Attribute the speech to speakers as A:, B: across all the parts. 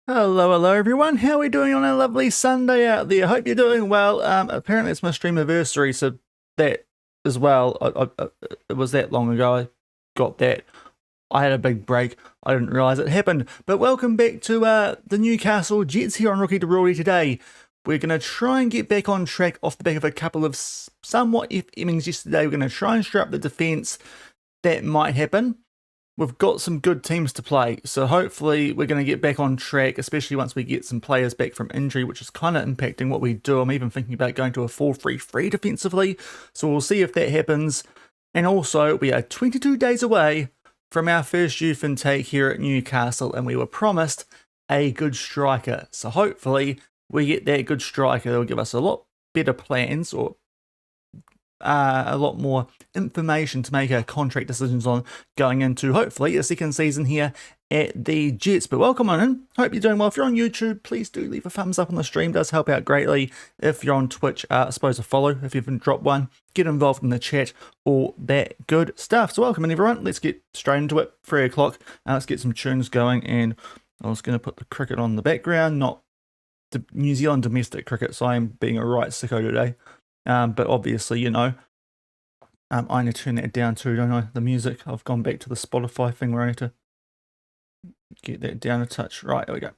A: Hello everyone. How are we doing on a lovely Sunday out there? Hope you're doing well. Apparently it's my stream anniversary, so that as well. It was that long ago. I got that. I had a big break. I didn't realise it happened. But welcome back to the Newcastle Jets here on Rookie to Rory today. We're going to try and get back on track off the back of a couple of somewhat innings yesterday. We're going to try and stir up the defence. That might happen. We've got some good teams to play, so hopefully we're going to get back on track, especially once we get some players back from injury, which is kind of impacting what we do. I'm even thinking about going to a 4-3-3 defensively, so we'll see if that happens. And also, we are 22 days away from our first youth intake here at Newcastle, and we were promised a good striker. So hopefully we get that good striker that will give us a lot better plans, or a lot more information to make our contract decisions on going into hopefully a second season here at the Jets. But welcome on in. Hope you're doing well. If you're on YouTube, please do leave a thumbs up on the stream. It does help out greatly. If you're on Twitch, I suppose a follow if you haven't dropped one. Get involved in the chat, all that good stuff. So welcome in everyone. Let's get straight into it. 3 o'clock. Let's get some tunes going, and I was going to put the cricket on the background, not the New Zealand domestic cricket, so I'm being a right sicko today. But obviously, you know, I need to turn that down too, don't I? The music. I've gone back to the Spotify thing where I need to get that down a touch. Right, there we go.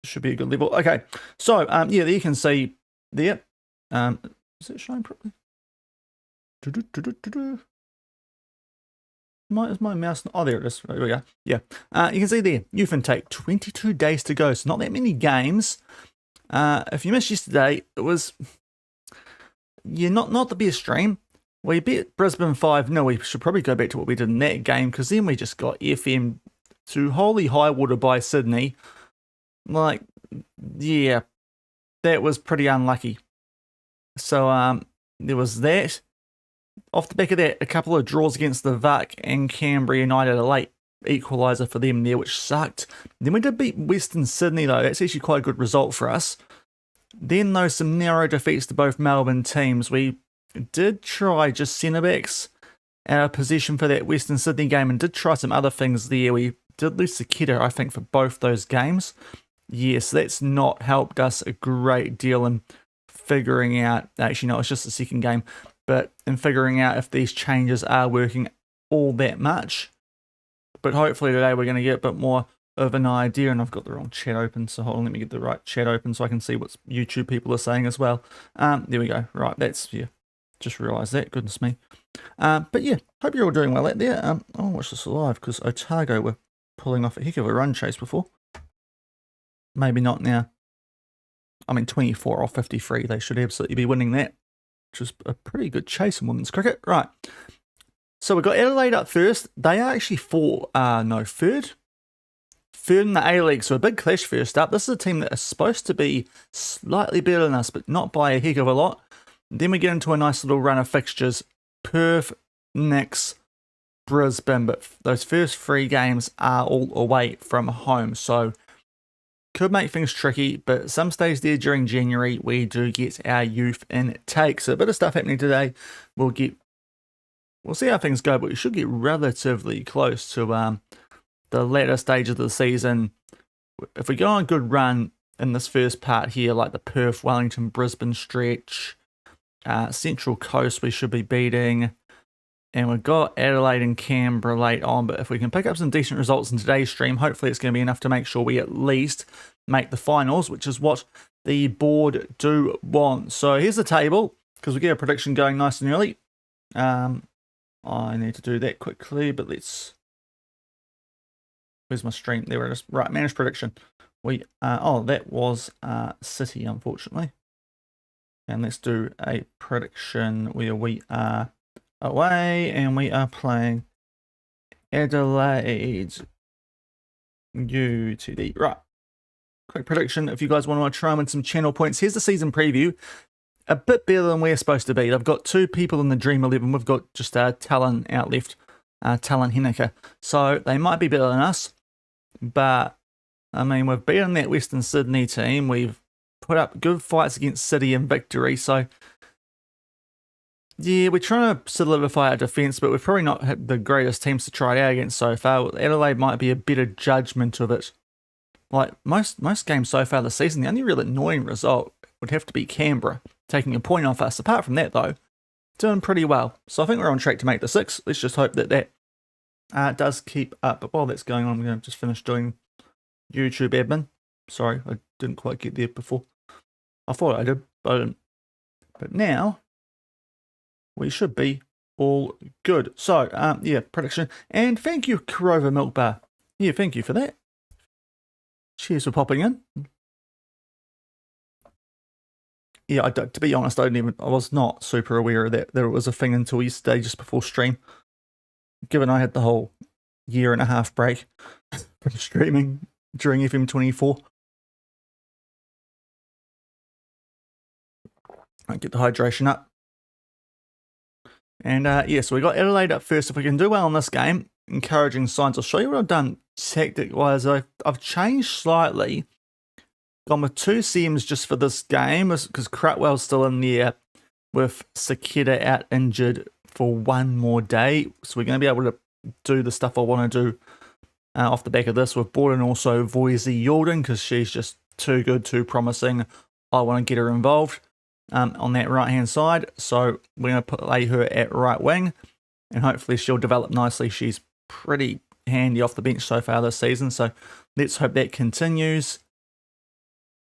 A: Should be a good level. Okay, so yeah, there you can see there. Is it showing properly? Is my mouse? Oh, there it is. There we go. Yeah, you can see there. Youth intake. 22 days to go. So not that many games. If you missed yesterday, it was not the best stream. We beat Brisbane 5-0. We should probably go back to what we did in that game, because then we just got FM to holy high water by Sydney. Like, yeah, that was pretty unlucky. So there was that. Off the back of that, a couple of draws against the VUC and Canberra United, a late equaliser for them there, which sucked. Then we did beat Western Sydney, though. That's actually quite a good result for us. Then, though, some narrow defeats to both Melbourne teams. We did try just centre-backs out of position for that Western Sydney game, and did try some other things there. We did lose Saketa, I think, for both those games. Yes, that's not helped us a great deal in figuring out, actually no, it's just the second game, but in figuring out if these changes are working all that much. But hopefully today we're going to get a bit more of an idea, and I've got the wrong chat open, so hold on, let me get the right chat open so I can see what YouTube people are saying as well. There we go. Right, that's, yeah, just realised that, goodness me. But yeah, hope you're all doing well out there. I'll watch this live, because Otago were pulling off a heck of a run chase before. Maybe not now. I mean, 24 off 53, they should absolutely be winning that, which is a pretty good chase in women's cricket. Right, so we've got Adelaide up first. They are actually third in the A-League, so a big clash first up. This is a team that is supposed to be slightly better than us, but not by a heck of a lot. Then we get into a nice little run of fixtures. Perth, Nix, Brisbane, but those first 3 games are all away from home, so could make things tricky, but at some stage there during January, we do get our youth intake. So a bit of stuff happening today. We'll see how things go, but we should get relatively close to the latter stage of the season. If we go on a good run in this first part here, like the Perth, Wellington, Brisbane stretch, Central Coast we should be beating, and we've got Adelaide and Canberra late on, but if we can pick up some decent results in today's stream, hopefully it's going to be enough to make sure we at least make the finals, which is what the board do want. So here's the table, because we get a prediction going nice and early. I need to do that quickly, but let's... Where's my stream? There it is. Right, managed prediction. That was City, unfortunately. And let's do a prediction where we are away and we are playing Adelaide UTD. Right. Quick prediction. If you guys want to try and win some channel points, here's the season preview. A bit better than we're supposed to be. I've got 2 people in the Dream 11. We've got just Talon out left, Talon Henniker. So they might be better than us. But, I mean, we've beaten that Western Sydney team. We've put up good fights against City in victory. So, yeah, we're trying to solidify our defence, but we've probably not had the greatest teams to try it out against so far. Adelaide might be a better judgment of it Like most games so far this season, the only real annoying result would have to be Canberra taking a point off us. Apart from that, though, doing pretty well. So I think we're on track to make the 6. Let's just hope that does keep up. But while that's going on, I'm going to just finish doing YouTube admin. Sorry, I didn't quite get there before. I thought I did, but I didn't. But now, we should be all good. So, yeah, prediction. And thank you, Corova Milk Bar. Yeah, thank you for that. Cheers for popping in. Yeah, to be honest, I was not super aware of that it was a thing until yesterday, just before stream. Given I had the whole 1.5 year break from streaming during FM24. I get the hydration up. And yeah, so we got Adelaide up first. If we can do well in this game, encouraging signs. I'll show you what I've done tactic-wise. I've changed slightly. Gone with 2 CMs just for this game because Crutwell's still in there with Saketa out injured for 1 more day. So we're going to be able to do the stuff I want to do off the back of this. We've brought in also Voisey Yalden because she's just too good, too promising. I want to get her involved on that right-hand side. So we're going to lay her at right wing and hopefully she'll develop nicely. She's pretty handy off the bench so far this season. So let's hope that continues.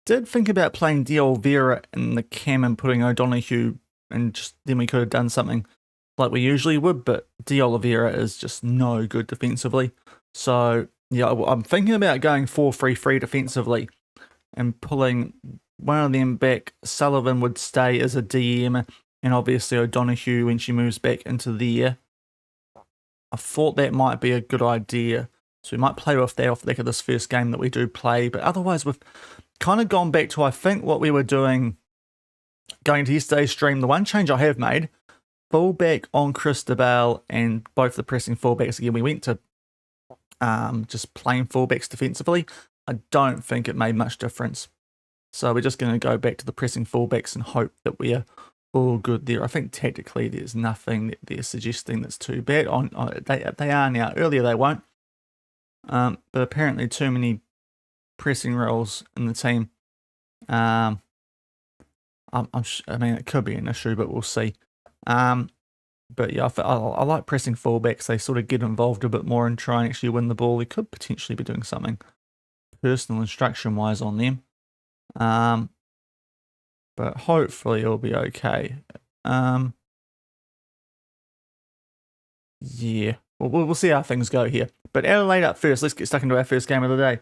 A: Did think about playing De Oliveira in the cam and putting O'Donoghue, and just then we could have done something like we usually would, but De Oliveira is just no good defensively. So yeah, I'm thinking about going 4-3-3 defensively and pulling one of them back. Sullivan would stay as a DM, and obviously O'Donoghue when she moves back into there. I thought that might be a good idea. So we might play with that off the back of this first game that we do play, but otherwise we've kind of gone back to, I think, what we were doing going to yesterday's stream. The one change I have made, fullback on Christabel and both the pressing fullbacks again. We went to just plain fullbacks defensively. I don't think it made much difference. So we're just going to go back to the pressing fullbacks and hope that we are all good there. I think tactically there's nothing that they're suggesting that's too bad. They are now. Earlier they won't. But apparently too many pressing roles in the team. I mean, it could be an issue, but we'll see. But yeah, I like pressing fullbacks. They sort of get involved a bit more and try and actually win the ball. We could potentially be doing something personal instruction-wise on them. But hopefully it'll be okay. Yeah, we'll see how things go here. But Adelaide up first. Let's get stuck into our first game of the day.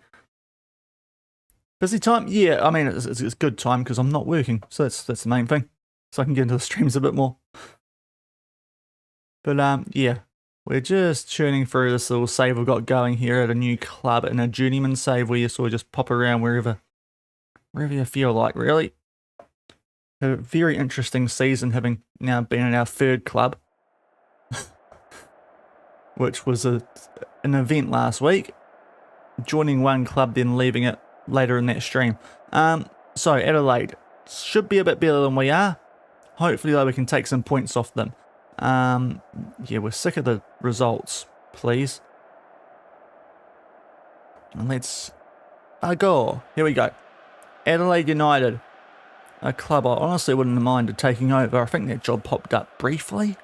A: Busy time? Yeah, I mean, it's good time because I'm not working. So that's the main thing. So I can get into the streams a bit more. But yeah, we're just churning through this little save we've got going here at a new club in a Journeyman save where you sort of just pop around wherever you feel like, really. A very interesting season, having now been in our 3rd club, which was an event last week. Joining one club, then leaving it later in that stream. So Adelaide should be a bit better than we are. Hopefully, though, we can take some points off them. Yeah, we're sick of the results, please. And let's go. Here we go. Adelaide United, a club I honestly wouldn't have minded taking over. I think that job popped up briefly.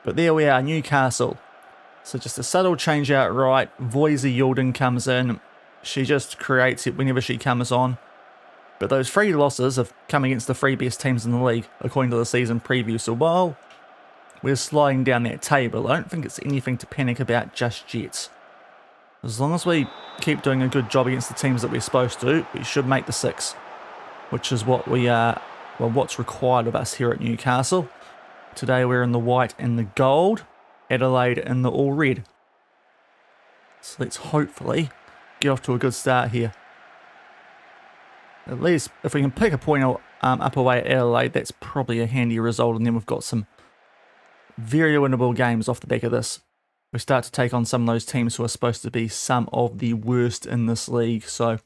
A: But there we are, Newcastle. So just a subtle change out right. Voisey Yalden comes in. She just creates it whenever she comes on. But those 3 losses have come against the 3 best teams in the league, according to the season preview. So while we're sliding down that table, I don't think it's anything to panic about just yet. As long as we keep doing a good job against the teams that we're supposed to, we should make the 6. Which is what we are, well, what's required of us here at Newcastle. Today we're in the white and the gold. Adelaide in the all red. So let's hopefully get off to a good start here. At least if we can pick a point up away at Adelaide, that's probably a handy result. And then we've got some very winnable games off the back of this. We start to take on some of those teams who are supposed to be some of the worst in this league. So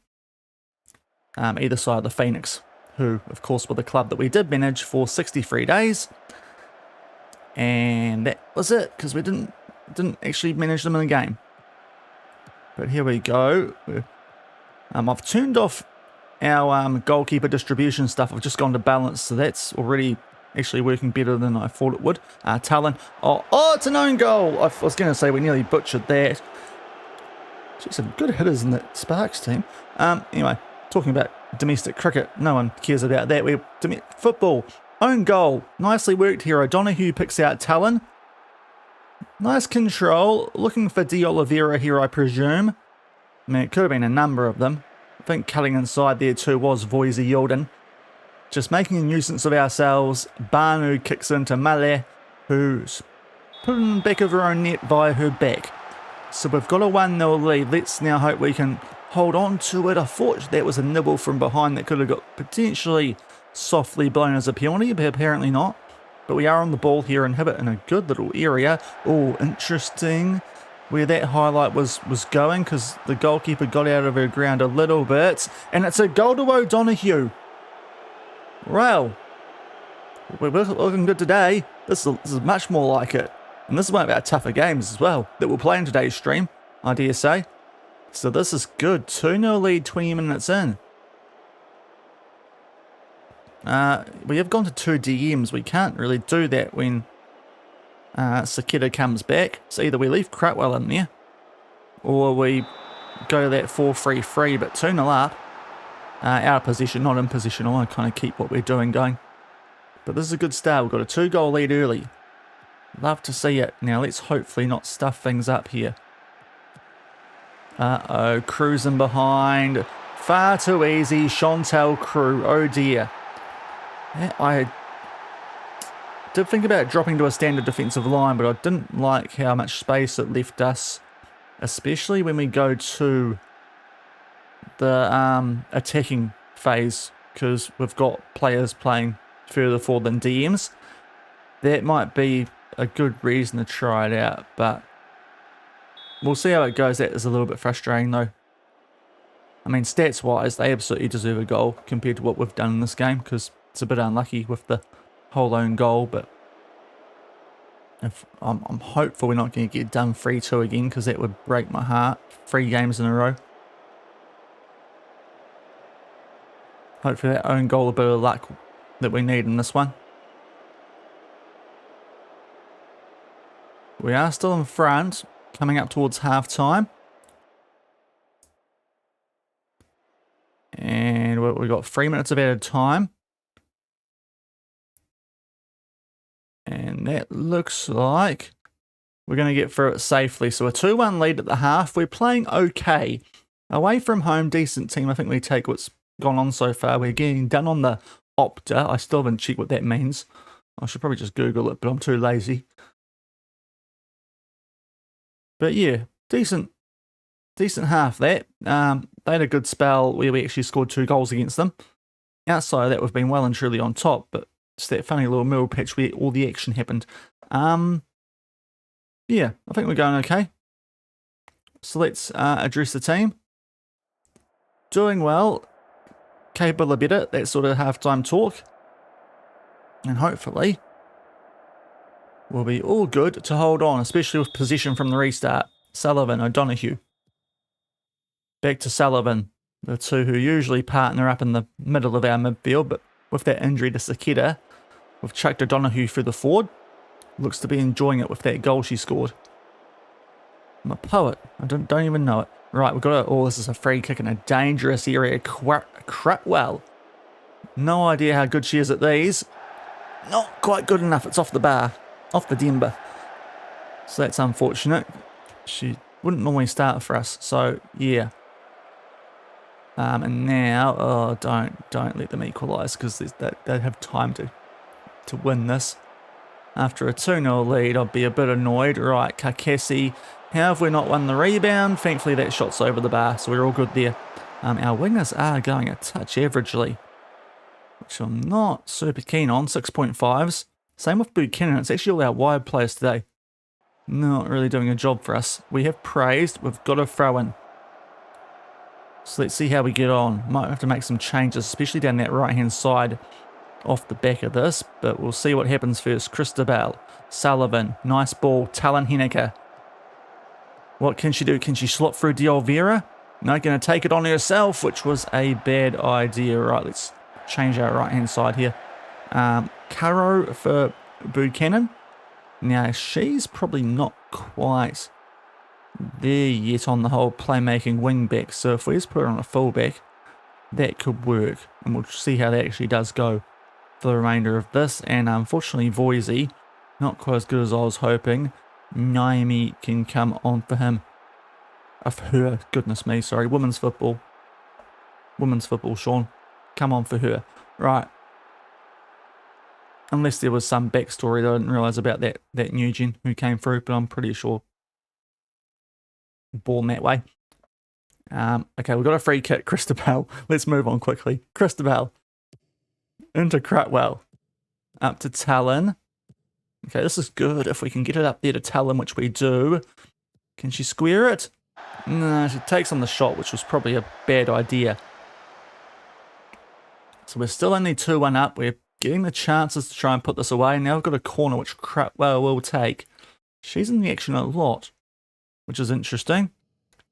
A: either side of the Phoenix, who of course were the club that we did manage for 63 days. And that was it, because we didn't actually manage them in the game. But here we go. I've turned off our goalkeeper distribution stuff. I've just gone to balance, so that's already actually working better than I thought it would. Talon. Oh, it's an own goal. I was going to say we nearly butchered that. Geez, some good hitters in that Sparks team. Anyway, talking about domestic cricket, no one cares about that. Football, own goal. Nicely worked here. O'Donoghue picks out Talon. Nice control. Looking for De Oliveira here, I presume. I mean, it could have been a number of them. I think cutting inside there too was Voisey Yilden. Just making a nuisance of ourselves. Banu kicks into Male, who's put in the back of her own net via her back. So we've got a 1-0 lead. Let's now hope we can hold on to it. I thought that was a nibble from behind that could have got potentially softly blown as a penalty, but apparently not. But we are on the ball here and have it in a good little area. Oh, interesting where that highlight was going, because the goalkeeper got out of her ground a little bit. And it's a goal to O'Donoghue. Well, we're looking good today. This is much more like it. And this is one of our tougher games as well that we'll play in today's stream, I dare say. So this is good. 2-0 lead 20 minutes in. We have gone to 2 DMs. We can't really do that when Saketa comes back. So either we leave Crutwell in there, or we go to that 4-3-3, but 2-0 up. Out of position, not in position. I want to kind of keep what we're doing going. But this is a good start. We've got a 2-goal lead early. Love to see it. Now let's hopefully not stuff things up here. Cruising behind. Far too easy. Chantal Crew. Oh dear. Yeah, I did think about dropping to a standard defensive line, but I didn't like how much space it left us, especially when we go to the attacking phase, because we've got players playing further forward than DMs. That might be a good reason to try it out, but we'll see how it goes. That is a little bit frustrating though. I mean, stats wise, they absolutely deserve a goal compared to what we've done in this game, because it's a bit unlucky with the whole own goal. But if I'm hopeful we're not going to get done 3-2 again, because that would break my heart. 3 games in a row. Hopefully that own goal, a bit of luck that we need in this one. We are still in front, coming up towards half time. And we've got 3 minutes of added time. And that looks like we're going to get through it safely. So a 2-1 lead at the half. We're playing okay. Away from home, decent team. I think we take what's gone on so far. We're getting done on the Opta. I still haven't checked what that means. I should probably just Google it, but I'm too lazy. But yeah, decent half that. They had a good spell where we actually scored 2 goals against them. Outside of that, we've been well and truly on top, but it's that funny little middle patch where all the action happened. Yeah, I think we're going okay. So let's address the team. Doing well. Capable of better. That sort of halftime talk. And hopefully we'll be all good to hold on, especially with possession from the restart. Sullivan, O'Donoghue. Back to Sullivan. The two who usually partner up in the middle of our midfield, but with that injury to Saketa, we've chucked O'Donoghue through the forward. Looks to be enjoying it with that goal she scored. I'm a poet. I don't even know it. Right, we've got this is a free kick in a dangerous area. Crutwell. No idea how good she is at these. Not quite good enough. It's off the bar. Off the dimber. So that's unfortunate. She wouldn't normally start for us. So, yeah. And now, don't let them equalise, because they have time to win this. After a 2-0 lead, I'd be a bit annoyed. Right, Kakesi. How have we not won the rebound? Thankfully, that shot's over the bar, so we're all good there. Our wingers are going a touch averagely, which I'm not super keen on. 6.5s. Same with Buchanan. It's actually all our wide players today. Not really doing a job for us. We have praised. We've got to throw in. So let's see how we get on. Might have to make some changes, especially down that right-hand side off the back of this. But we'll see what happens first. Christabel, Sullivan, nice ball. Talon Henniker. What can she do? Can she slot through De Oliveira? No, going to take it on herself, which was a bad idea. Right, let's change our right-hand side here. Caro for Buchanan. Now, she's probably not quite there yet on the whole playmaking wing back. So if we just put her on a fullback, that could work. And we'll see how that actually does go for the remainder of this. And unfortunately, Voisey, not quite as good as I was hoping. Naomi can come on for him. Of her, goodness me, sorry. Women's football, Shaun. Come on for her. Right. Unless there was some backstory that I didn't realise about that Nugent who came through, but I'm pretty sure born that way. Okay, we've got a free kick, Christabel. Let's move on quickly. Christabel. Into Crutwell. Up to Talon. Okay, this is good if we can get it up there to Talon, which we do. Can she square it? No, she takes on the shot, which was probably a bad idea. So we're still only 2-1 up. We're getting the chances to try and put this away. Now we've got a corner, which Crutwell will take. She's in the action a lot, which is interesting.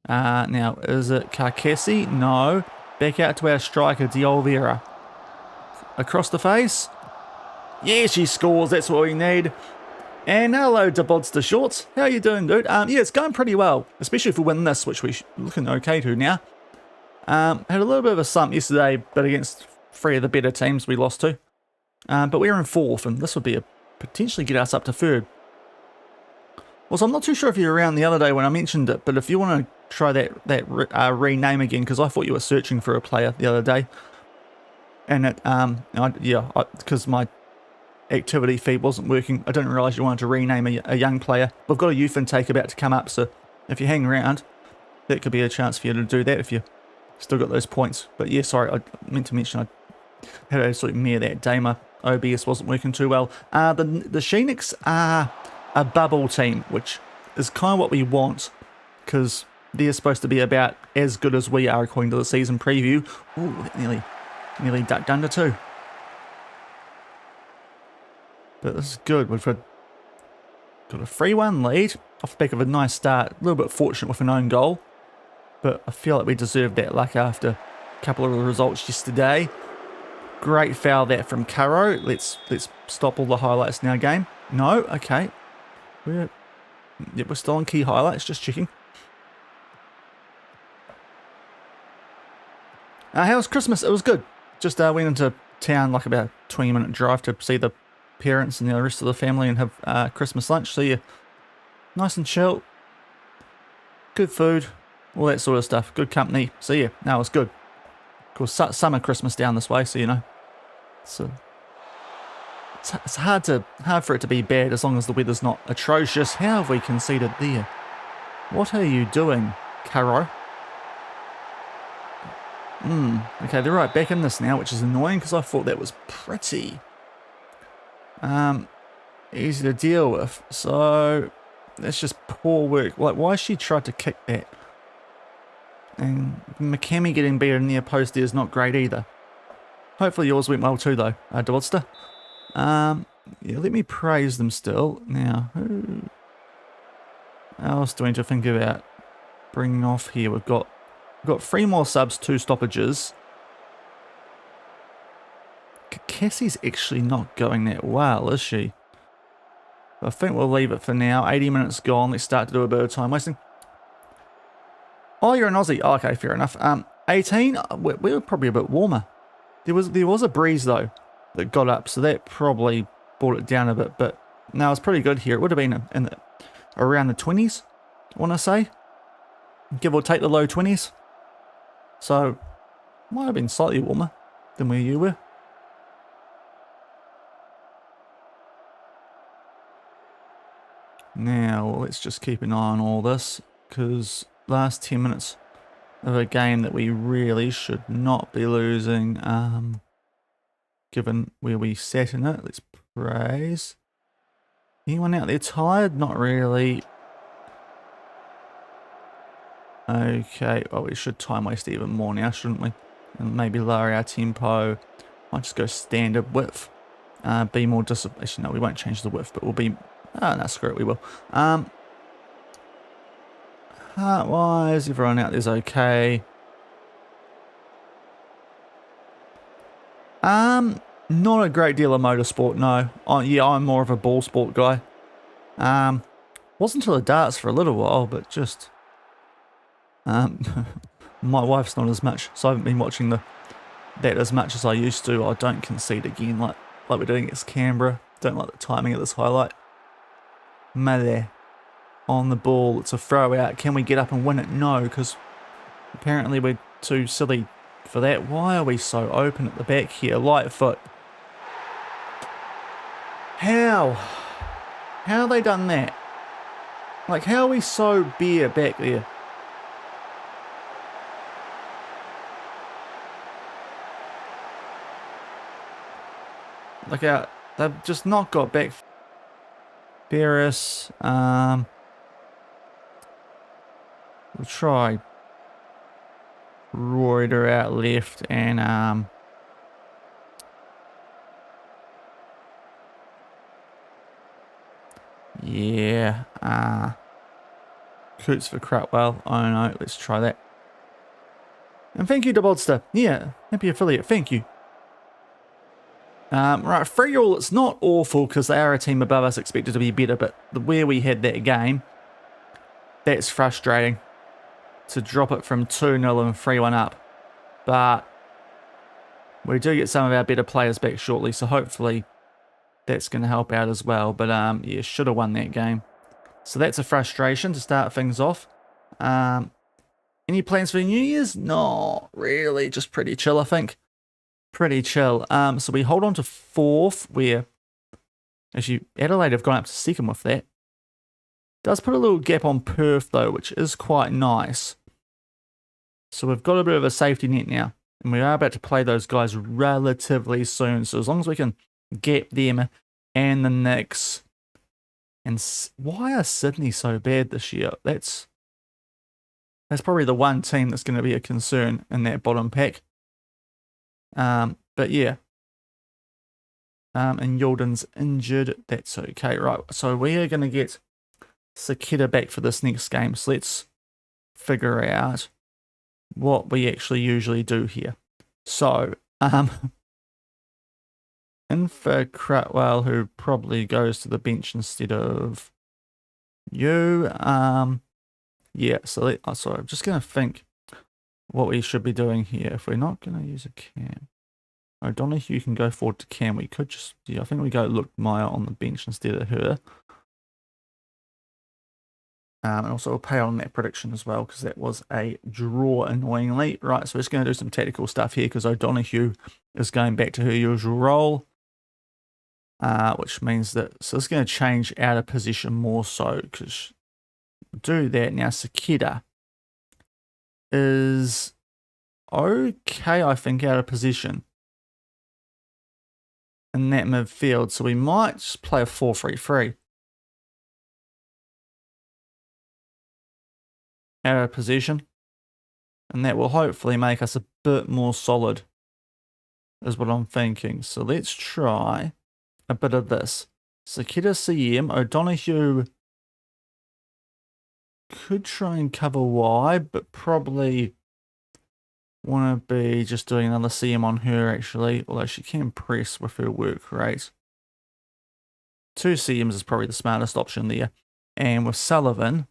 A: Now, is it Carcassi? No. Back out to our striker, De Oliveira. Across the face. Yeah, she scores. That's what we need. And hello to Bodster Shorts. How you doing, dude? Yeah, it's going pretty well, especially if we win this, which we're looking okay to now. Had a little bit of a slump yesterday, but against 3 of the better teams we lost to. But we're in 4th, and this would be potentially get us up to 3rd. Also, I'm not too sure if you were around the other day when I mentioned it, but if you want to try that rename again, because I thought you were searching for a player the other day. And it, because my activity feed wasn't working, I didn't realise you wanted to rename a young player. We've got a youth intake about to come up, so if you hang around, that could be a chance for you to do that if you still got those points. But yeah, sorry, I meant to mention I had an absolute mare that day. My OBS wasn't working too well. The Sheeniks are a bubble team, which is kind of what we want, because they're supposed to be about as good as we are according to the season preview. Ooh, that nearly ducked under too. But this is good. We've got a 3-1 lead off the back of a nice start. A little bit fortunate with an own goal, but I feel like we deserved that luck after a couple of the results yesterday. Great foul there from Caro. Let's stop all the highlights now, game. No, okay. We're still on key highlights. Just checking. How was Christmas? It was good. Just went into town, like about a 20-minute drive to see the parents and the rest of the family and have Christmas lunch. So yeah, nice and chill. Good food, all that sort of stuff. Good company. So yeah, no, it was good. Of course, summer Christmas down this way, so you know. So it's hard for it to be bad as long as the weather's not atrocious. How have we conceded there? What are you doing, Caro? Okay, they're right back in this now, which is annoying because I thought that was pretty easy to deal with. So that's just poor work. Like, why she tried to kick that? And McCammy getting beaten near post there is not great either. Hopefully yours went well too, though, Dodster. Yeah, let me praise them still. Now, who else do we need to think about bringing off here? We've got 3 more subs, 2 stoppages. Cassie's actually not going that well, is she? I think we'll leave it for now. 80 minutes gone. Let's start to do a bit of time wasting. Oh, you're an Aussie. Oh, okay, fair enough. 18. We were probably a bit warmer. There was a breeze though that got up, so that probably brought it down a bit. But no, it's pretty good here. It would have been around the 20s. I want to say, give or take the low 20s. So might have been slightly warmer than where you were. Now, let's just keep an eye on all this, because last 10 minutes of a game that we really should not be losing, given where we sat in it. Let's praise. Anyone out there tired? Not really. Okay, well, we should time waste even more now, shouldn't we? And maybe lower our tempo. Might just go standard width. Be more disciplined. Actually, no, we won't change the width, but we'll be... Oh, no, screw it, we will. Heart-wise, everyone out there's okay. Not a great deal of motorsport, no. Yeah, I'm more of a ball sport guy. Wasn't until the darts for a little while, but just my wife's not as much, so I haven't been watching that as much as I used to. I don't concede again like we're doing against Canberra. Don't like the timing of this highlight. Male on the ball. It's a throw out. Can we get up and win it? No, because apparently we're too silly for that. Why are we so open at the back here? Lightfoot. How have they done that? Like, how are we so bare back there? Look out. They've just not got back. Barris. We'll try Reuter out left and yeah, Coots for Crutwell. Oh no, let's try that. And thank you to Bodster. Yeah, happy affiliate, thank you. Right, 3-3, it's not awful because they are a team above us, expected to be better, but where we had that game, that's frustrating. To drop it from 2-0 and 3-1 up. But we do get some of our better players back shortly, so hopefully that's going to help out as well. But yeah, should have won that game. So that's a frustration to start things off. Any plans for New Year's? Not really, just pretty chill, I think. Pretty chill. So we hold on to 4th, where actually Adelaide have gone up to 2nd with that. Does put a little gap on Perth though, which is quite nice. So we've got a bit of a safety net now, and we are about to play those guys relatively soon. So as long as we can gap them and the Knicks. And why are Sydney so bad this year? That's probably the one team that's going to be a concern in that bottom pack. But yeah. And Yalden's injured. That's okay, right? So we are going to get Saketa back for this next game. So let's figure out what we actually usually do here. So, in for Crutwell, who probably goes to the bench instead of you. Yeah, so sorry, I'm just going to think what we should be doing here. If we're not going to use a cam. O'Donoghue can go forward to cam. We could just, yeah, I think we go look Maya on the bench instead of her. And also we'll pay on that prediction as well, because that was a draw, annoyingly. Right, so we're just going to do some tactical stuff here, because O'Donoghue is going back to her usual role. Which means that, so it's going to change out of position more so, because do that. Now, Saketa is okay, I think, out of position in that midfield. So we might just play a 4-3-3. Out of position, and that will hopefully make us a bit more solid, is what I'm thinking. So let's try a bit of this. Saketa CM, O'Donoghue could try and cover wide, but probably want to be just doing another CM on her actually, although she can press with her work rate. 2 CMs is probably the smartest option there. And with Sullivan,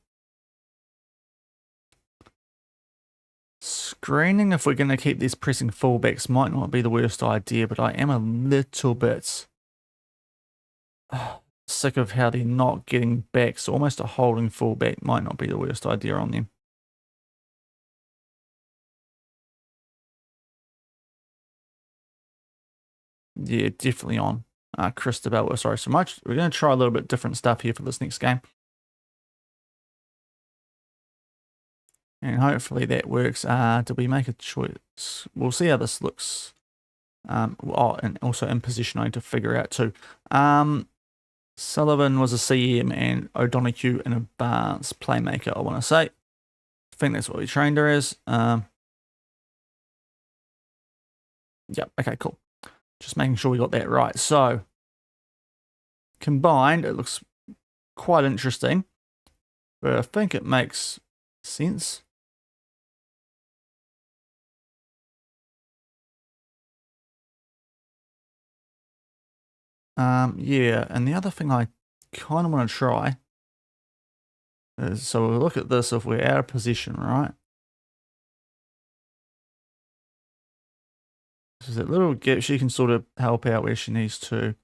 A: screening, if we're going to keep these pressing fullbacks, might not be the worst idea, but I am a little bit sick of how they're not getting back, so almost a holding fullback might not be the worst idea on them. Yeah, definitely on Christabel. Sorry so much. We're going to try a little bit different stuff here for this next game. And hopefully that works. Did we make a choice? We'll see how this looks. And also in position I need to figure out too. Sullivan was a CM and O'Donoghue an advanced playmaker, I want to say. I think that's what we trained her as. Yep, okay, cool. Just making sure we got that right. So, combined, it looks quite interesting. But I think it makes sense. Yeah, and the other thing I kind of want to try is, so we'll look at this if we're out of position, right? So that little gap, she can sort of help out where she needs to.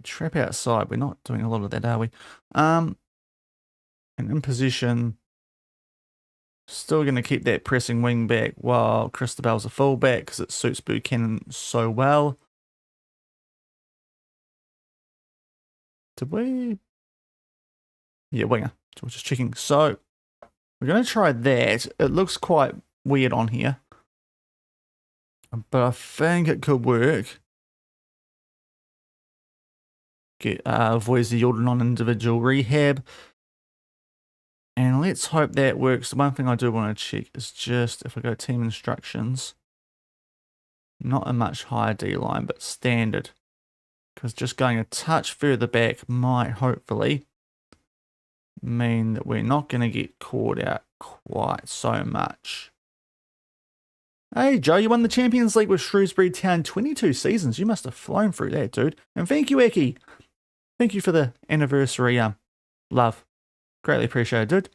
A: Trap outside, we're not doing a lot of that, are we? And in position, still going to keep that pressing wing back while Christabel's a fullback because it suits Buchanan so well. Did we? Yeah, winger. So we're just checking. So we're going to try that. It looks quite weird on here, but I think it could work. Get avoids the yield non-individual rehab. And let's hope that works. The one thing I do want to check is just if I go team instructions, not a much higher D-line, but standard. Because just going a touch further back might hopefully mean that we're not going to get caught out quite so much. Hey Joe, you won the Champions League with Shrewsbury Town 22 seasons. You must have flown through that, dude. And thank you, Eki. Thank you for the anniversary love. Greatly appreciated, dude.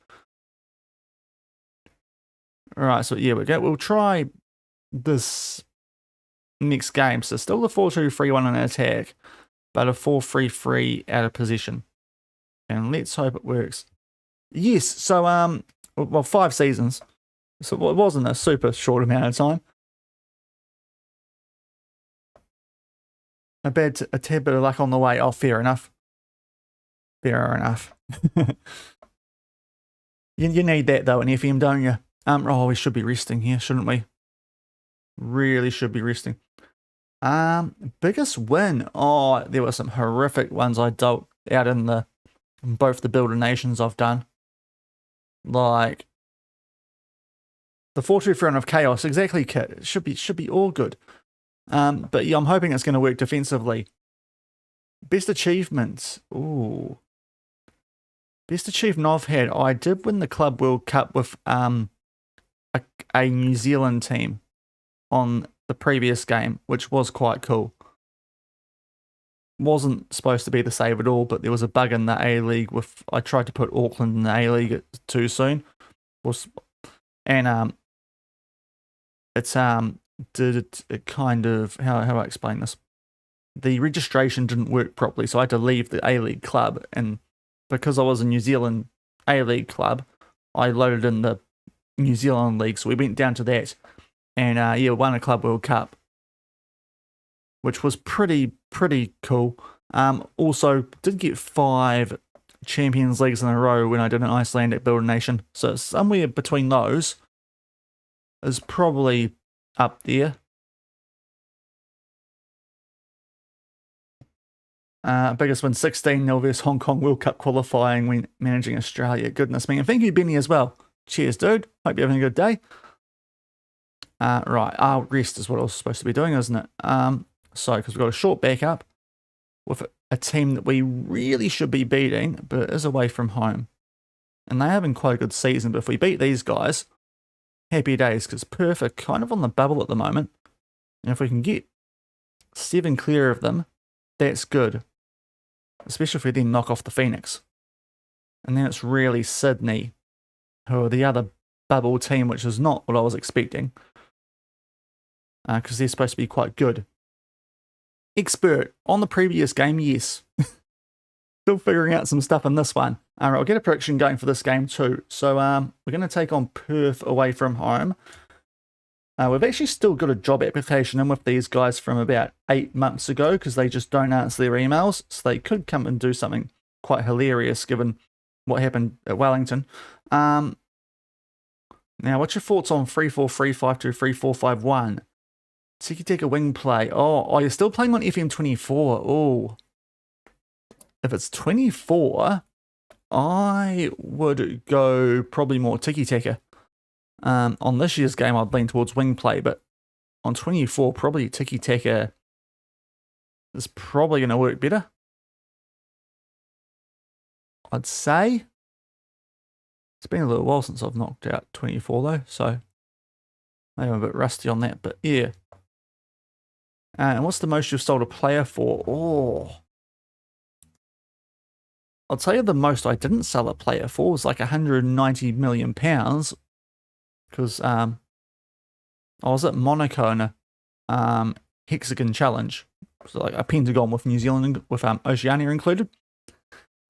A: Alright, so yeah, we'll try this next game. So still the 4-2-3-1 on attack, but a 4-3-3 out of position. And let's hope it works. Yes, so well, 5 seasons. So it wasn't a super short amount of time. A tad bit of luck on the way. Oh, fair enough. Fair enough. You need that though in FM, don't you? Oh, we should be resting here, shouldn't we? Really should be resting. Biggest win. Oh, there were some horrific ones I dealt out in both the Builder Nations I've done. Like the 4-2-3 of Chaos, exactly, Kit. It should be all good. But yeah, I'm hoping it's going to work defensively. Best achievements. Ooh. Best achievement I've had. I did win the Club World Cup with a New Zealand team on the previous game, which was quite cool. Wasn't supposed to be the save at all, but there was a bug in the A-League with, I tried to put Auckland in the A-League too soon. And it's did it kind of, how do I explain this? The registration didn't work properly, so I had to leave the A-League club, and because I was a New Zealand A-League club, I loaded in the New Zealand League, so we went down to that, and yeah, won a Club World Cup, which was pretty cool. Also, did get 5 Champions Leagues in a row when I did an Icelandic Builder Nation, so somewhere between those is probably up there. Biggest win 16-0 versus Hong Kong World Cup qualifying when managing Australia. Goodness me. And thank you, Benny, as well. Cheers, dude. Hope you're having a good day. Right. Rest is what I was supposed to be doing, isn't it? So, because we've got a short backup with a team that we really should be beating, but it is away from home. And they're having quite a good season, but if we beat these guys, happy days, because Perth are kind of on the bubble at the moment. And if we can get 7 clear of them, that's good. Especially if we then knock off the Phoenix. And then it's really Sydney, who are the other bubble team, which is not what I was expecting. Because they're supposed to be quite good. Expert on the previous game, yes. Still figuring out some stuff in this one. Alright, I'll get a prediction going for this game too. So we're going to take on Perth away from home. We've actually still got a job application in with these guys from about 8 months ago because they just don't answer their emails. So they could come and do something quite hilarious given what happened at Wellington. Now, what's your thoughts on 3-4-3, 5-2, 3-4-5-1? Tiki-taka wing play. Oh, you're still playing on FM24. Oh. If it's 24, I would go probably more tiki-taka. On this year's game, I'd lean towards wing play, but on 24, probably tiki-taka is probably going to work better. I'd say. It's been a little while since I've knocked out 24 though, so maybe I'm a bit rusty on that, but yeah. And what's the most you've sold a player for? Oh, I'll tell you the most I didn't sell a player for was like £190 million, because I was at Monaco in a hexagon challenge, so like a pentagon with New Zealand, with Oceania included.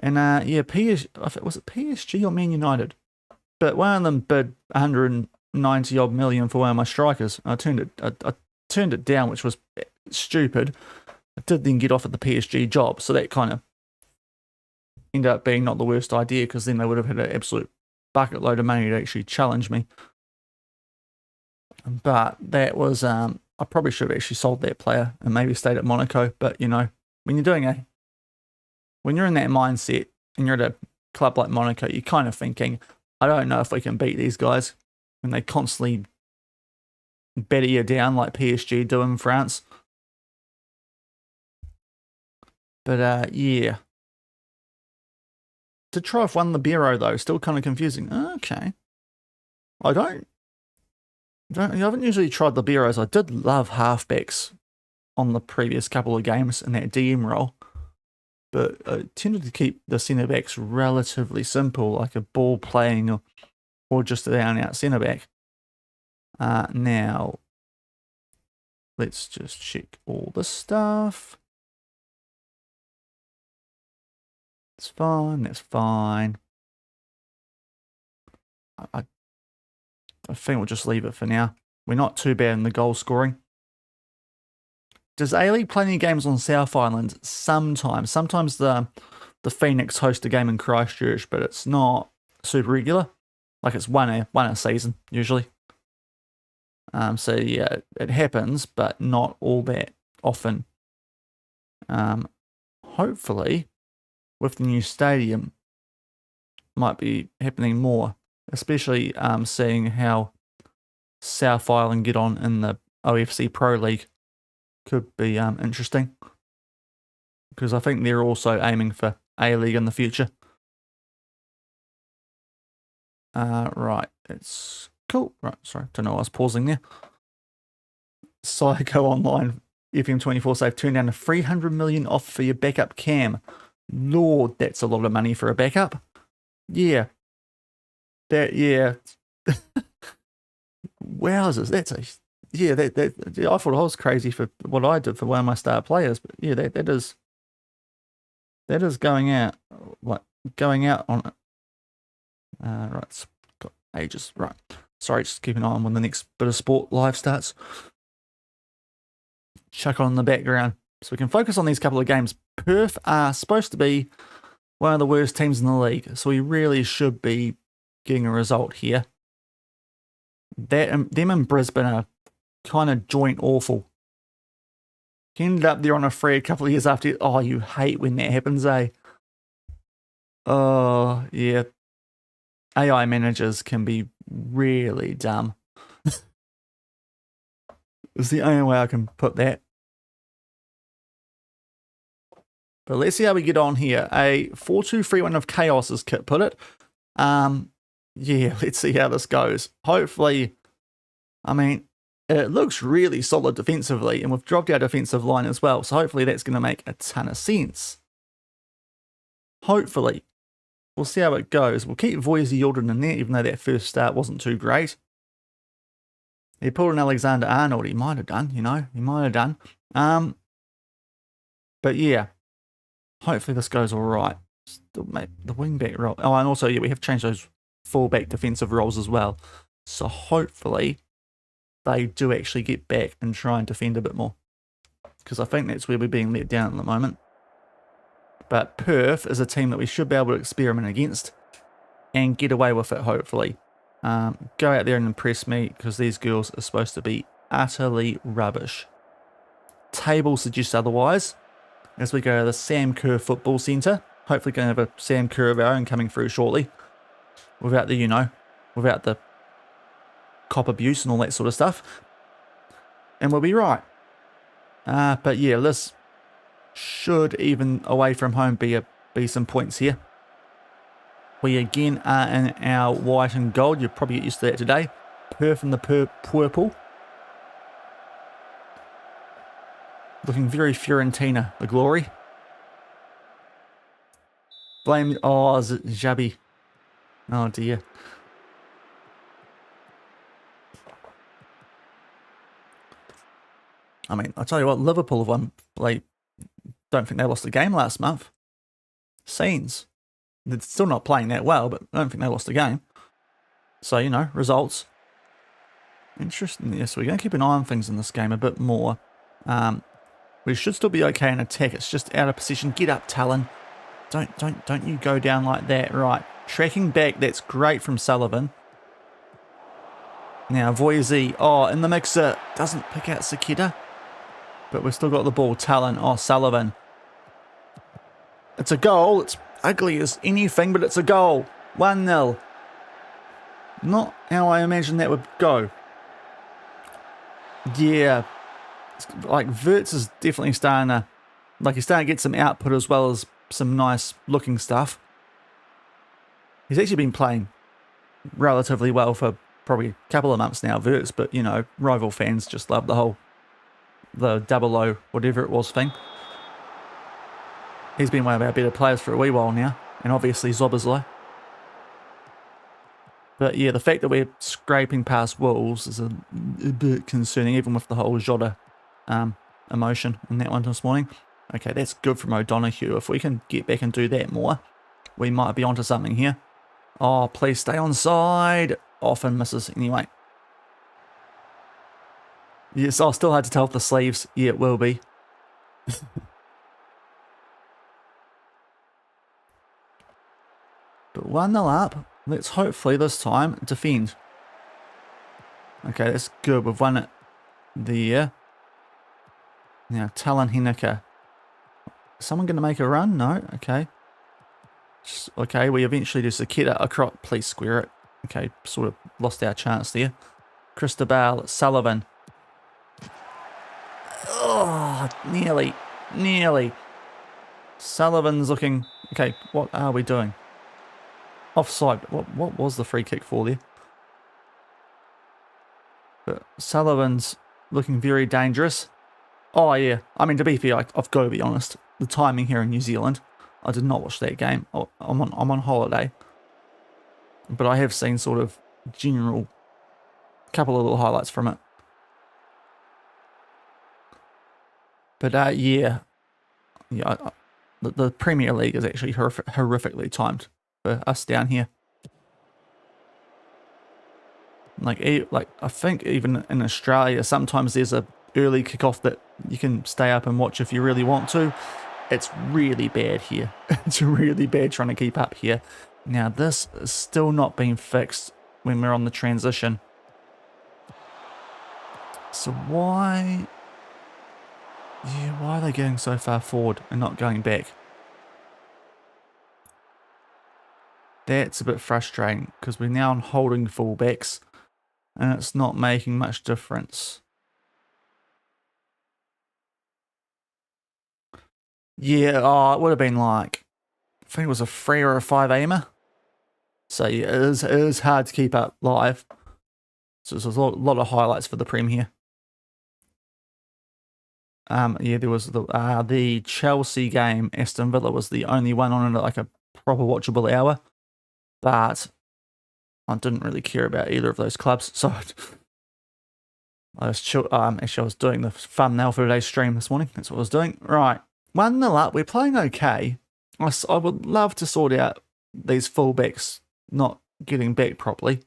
A: And yeah, was it PSG or Man United? But one of them bid 190 odd million for one of my strikers. I turned it down, which was stupid. I did then get offered the PSG job, so that kind of ended up being not the worst idea, because then they would have had an absolute bucket load of money to actually challenge me. But that was I probably should have actually sold that player and maybe stayed at Monaco. But you know, when you're in that mindset and you're at a club like Monaco, you're kind of thinking, I don't know if we can beat these guys when they constantly batter you down like PSG do in France. But yeah. To try off one Libero though, still kind of confusing. Okay. I haven't usually tried Liberos. I did love halfbacks on the previous couple of games in that DM role, but I tended to keep the centre backs relatively simple, like a ball playing or just a down out centre back. Now, let's just check all the stuff. It's fine, that's fine. I think we'll just leave it for now. We're not too bad in the goal scoring. Does A-League play any games on South Island? Sometimes. Sometimes the Phoenix host a game in Christchurch, but it's not super regular. Like it's one a season, usually. So yeah, it happens, but not all that often. Hopefully, with the new stadium, might be happening more, especially seeing how South Island get on in the OFC Pro League. Could be interesting, because I think they're also aiming for A-League in the future. Right, it's cool. Right, sorry, don't know why I was pausing there. Psycho Online, FM24 save, turn down a 300 million off for your backup cam. Lord, that's a lot of money for a backup. Yeah. Yeah. Wowzers, that's a... Yeah, I thought I was crazy for what I did for one of my star players, but yeah, that is going out, going out on it. Right, it's got ages. Right, sorry, just keep an eye on when the next bit of sport live starts. Chuck on in the background so we can focus on these couple of games. Perth are supposed to be one of the worst teams in the league, so we really should be getting a result here. Them and Brisbane are kind of joint awful. He ended up there on a free a couple of years after. Oh, you hate when that happens, eh? Oh, yeah. AI managers can be really dumb. It's the only way I can put that. But let's see how we get on here. A 4-2-3-1 of Chaos, as Kit put it. Yeah, let's see how this goes. Hopefully, I mean, it looks really solid defensively, and we've dropped our defensive line as well, so hopefully that's going to make a ton of sense. Hopefully. We'll see how it goes. We'll keep Voisey Yildirim in there, even though that first start wasn't too great. He pulled an Alexander Arnold. He might have done, you know. He might have done. But yeah, hopefully this goes all right. Still make the wing-back role. Oh, and also, yeah, we have changed those full-back defensive roles as well. So hopefully they do actually get back and try and defend a bit more, because I think that's where we're being let down at the moment. But Perth is a team that we should be able to experiment against and get away with it, hopefully. Go out there and impress me, because these girls are supposed to be utterly rubbish. Table suggests otherwise, as we go to the Sam Kerr Football Centre. Hopefully going to have a Sam Kerr of our own coming through shortly, without the, you know, without the cop abuse and all that sort of stuff. And we'll be right. But yeah, this should, even away from home, be some points here. We again are in our white and gold. You'll probably get used to that today. Perf and the purple. Looking very Fiorentina, the glory. Blame, oh, is it Xabi? Oh dear. I mean, I'll tell you what, Liverpool have won, like, don't think they lost a game last month. Scenes. They're still not playing that well, but I don't think they lost a game. So, you know, results. Interesting. Yes, we're going to keep an eye on things in this game a bit more. We should still be okay in attack. It's just out of position. Get up, Talon. Don't you go down like that. Right. Tracking back. That's great from Sullivan. Now, Voisey. Oh, in the mixer. Doesn't pick out Sakita. But we've still got the ball. Talon. Oh, Sullivan. It's a goal. It's ugly as anything, but it's a goal. 1-0. Not how I imagined that would go. Yeah. Like, Wirtz is definitely starting to... Like, he's starting to get some output as well as some nice looking stuff. He's actually been playing relatively well for probably a couple of months now, Wirtz, but, you know, rival fans just love the whole... The 00, whatever it was thing. He's been one of our better players for a wee while now. And obviously Zobazlai. But yeah, the fact that we're scraping past Wolves is a bit concerning, even with the whole Jota emotion in that one this morning. Okay, that's good from O'Donoghue. If we can get back and do that more, we might be onto something here. Oh, please stay on side. Often misses anyway. Yes, I'll still have to tell with the sleeves. Yeah, it will be. But 1-0 up. Let's hopefully this time defend. Okay, that's good. We've won it there. Now, Talon Henniker. Is someone going to make a run? No? Okay. Okay, we eventually do Sakita across. Please square it. Okay, sort of lost our chance there. Cristobal, Sullivan. Oh, nearly. Sullivan's looking... Okay, what are we doing? Offside. What was the free kick for there? But Sullivan's looking very dangerous. Oh, yeah. I mean, to be fair, I've got to be honest. The timing here in New Zealand, I did not watch that game. I'm on holiday. But I have seen sort of general... couple of little highlights from it. But, yeah. The Premier League is actually horrifically timed for us down here. Like I think even in Australia, sometimes there's a early kickoff that you can stay up and watch if you really want to. It's really bad here. It's really bad trying to keep up here. Now, this is still not being fixed when we're on the transition. So why... Yeah, why are they going so far forward and not going back? That's a bit frustrating because we're now holding fullbacks and it's not making much difference. Yeah, oh, it would have been like, I think it was a 3 or a 5 aimer. So yeah, it is hard to keep up live. So there's a lot of highlights for the Prem here. Yeah, there was the Chelsea game. Aston Villa was the only one on it at like a proper watchable hour. But I didn't really care about either of those clubs. So I was actually I was doing the thumbnail for today's stream this morning. That's what I was doing. Right. 1-0 up. We're playing okay. I would love to sort out these fullbacks not getting back properly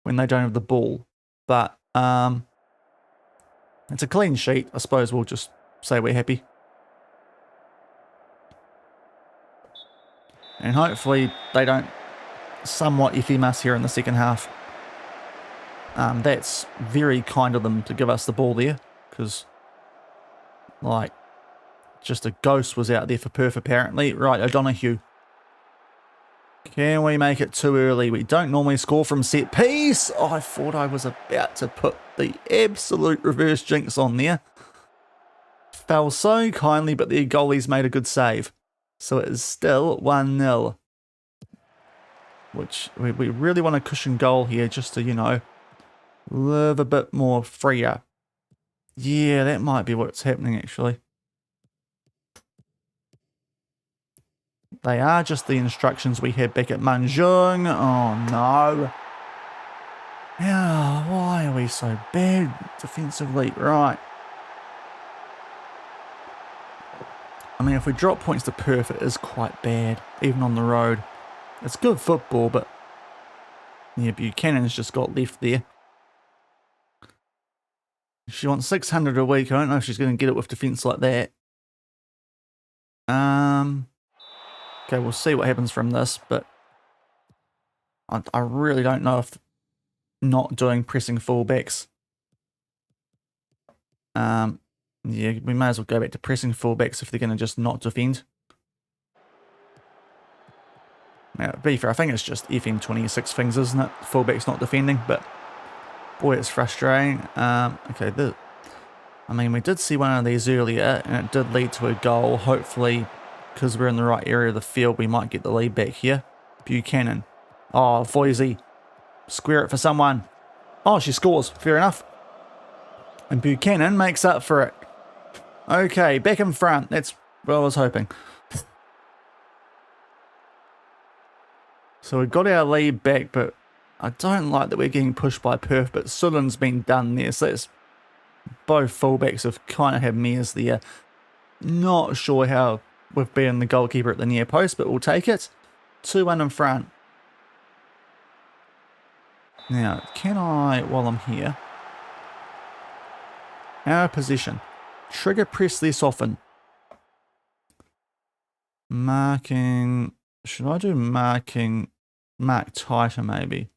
A: when they don't have the ball. But it's a clean sheet. I suppose we'll just say we're happy. And hopefully they don't somewhat iffy us here in the second half. That's very kind of them to give us the ball there. Because, like, just a ghost was out there for Perth apparently. Right, O'Donoghue. Can we make it too early? We don't normally score from set piece. Oh, I thought I was about to put the absolute reverse jinx on there. Fell so kindly, but the goalie's made a good save. So it is still 1-0. which we really want a cushion goal here just to, you know, live a bit more freer. Yeah, that might be what's happening actually. They are just the instructions we had back at Manjung. Oh no. Yeah, why are we so bad defensively? Right. I mean, if we drop points to Perth, it is quite bad, even on the road. It's good football, but yeah, Buchanan's just got left there. She wants 600 a week. I don't know if she's going to get it with defence like that. Okay, we'll see what happens from this, but I really don't know if not doing pressing fullbacks. Yeah, we may as well go back to pressing fullbacks if they're going to just not defend. Now, to be fair, I think it's just FM26 things, isn't it? Fullbacks not defending, but boy, it's frustrating. Okay, I mean, we did see one of these earlier, and it did lead to a goal. Hopefully, because we're in the right area of the field, we might get the lead back here. Buchanan. Oh, Foisey. Square it for someone. Oh, she scores. Fair enough. And Buchanan makes up for it. Okay, back in front. That's what I was hoping. So we got our lead back, but I don't like that we're getting pushed by Perth, but Sulin's been done there, so that's both fullbacks have kind of had mirrors there. Not sure how we've been the goalkeeper at the near post, but we'll take it. 2-1 in front. Now, can I, while I'm here, our position, trigger press less often. Marking, should I do mark tighter maybe?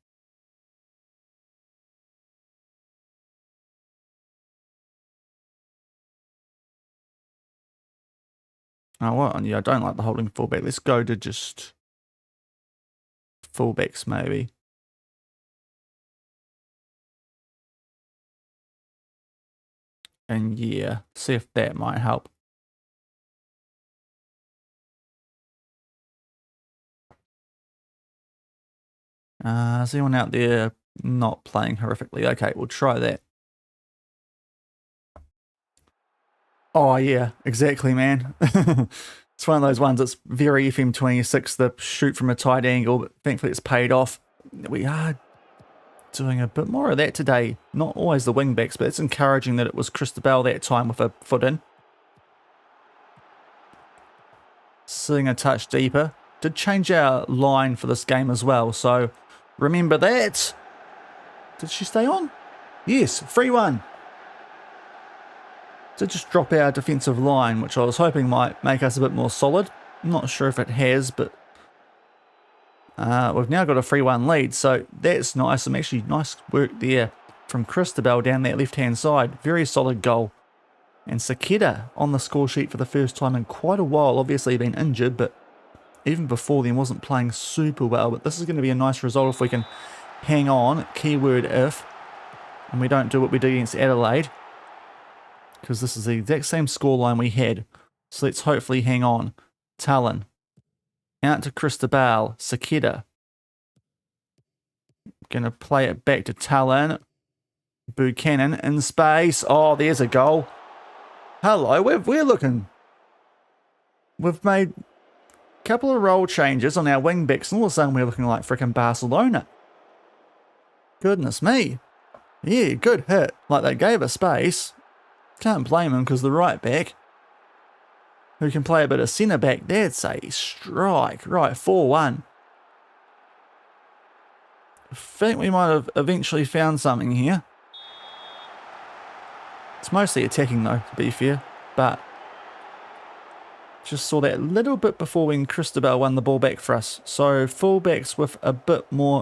A: Oh, well, yeah, I don't like the holding fullback. Let's go to just fullbacks maybe. And yeah, see if that might help. Is anyone out there not playing horrifically? Okay, we'll try that. Oh yeah, exactly, man. It's one of those ones that's very FM26, the shoot from a tight angle, but thankfully it's paid off. We are doing a bit more of that today. Not always the wing backs, but it's encouraging that it was Christabel that time with a foot in. Seeing a touch deeper. Did change our line for this game as well, so remember that. Did she stay on? Yes, 3-1. Did just drop our defensive line, which I was hoping might make us a bit more solid. I'm not sure if it has, but we've now got a 3-1 lead, so that's nice. Some actually nice work there from Christabel down that left-hand side. Very solid goal. And Sakeda on the score sheet for the first time in quite a while. Obviously been injured, but even before then wasn't playing super well. But this is going to be a nice result if we can hang on. Keyword if. And we don't do what we did against Adelaide, because this is the exact same scoreline we had. So let's hopefully hang on. Talon. Out to Christabel. Sakeda. Going to play it back to Talon. Buchanan in space. Oh, there's a goal. Hello, we're looking. We've made a couple of role changes on our wing backs, and all of a sudden we're looking like frickin' Barcelona. Goodness me. Yeah, good hit. Like, they gave us space. Can't blame him, because the right back, who can play a bit of centre back, that's a strike. Right, 4-1. I think we might have eventually found something here. It's mostly attacking though, to be fair, but just saw that little bit before when Christabel won the ball back for us. So fullbacks with a bit more